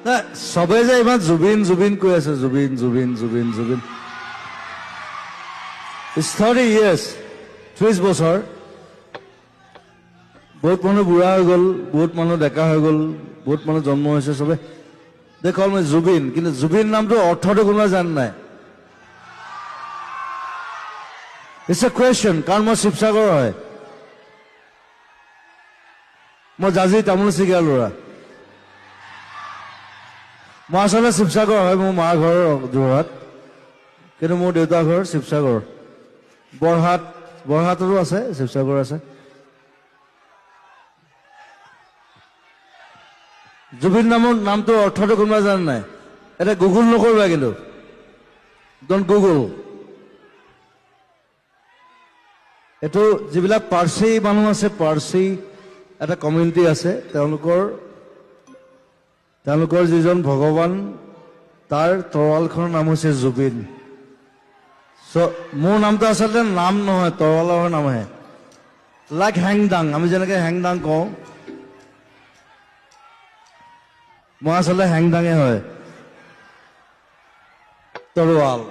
না সবে যে ইমান জুবিন জুবিন কৈ আছে জুবিন জুবিন জুবিন জুবিন It's 30 years 30 বছৰ বহুত মানুহ বুঢ়া হৈ গ'ল বহুত মানুহ ডেকা হৈ গ'ল বহুত মানুহ জন্ম হৈছে সবে দেখল মই জুবিন কিন্তু জুবিন নামটো অৰ্থটো কোনোবা জান নাই It's a question কাৰণ মই শিৱসাগৰ হয় মই জাজি তামোল চিগা ল'ৰা মই আচলতে শিৱসাগৰ হয় মোৰ মা ঘৰ যোৰহাট কিন্তু মোৰ দেউতা ঘৰ শিৱসাগৰ বৰহাটৰো আছে শিৱসাগৰ আছে জুবিন নামৰ নামটো অৰ্থটো কোনোবা জানে নাই এটা গুগল নকৰিবা কিন্তু ডন্ট গুগল এইটো যিবিলাক পাৰ্চী মানুহ আছে পাৰ্চী এটা কমিউনিটি আছে তেওঁলোকৰ যিজন ভগৱান তাৰ তৰোৱালখনৰ নাম হৈছে জুবিন মোৰ নামটো আচলতে নাম নহয় তৰোৱালৰ নামহে লাইক হেংদাং আমি যেনেকৈ হেংদাং কওঁ মই আচলতে হেংদাঙে হয় তৰোৱাল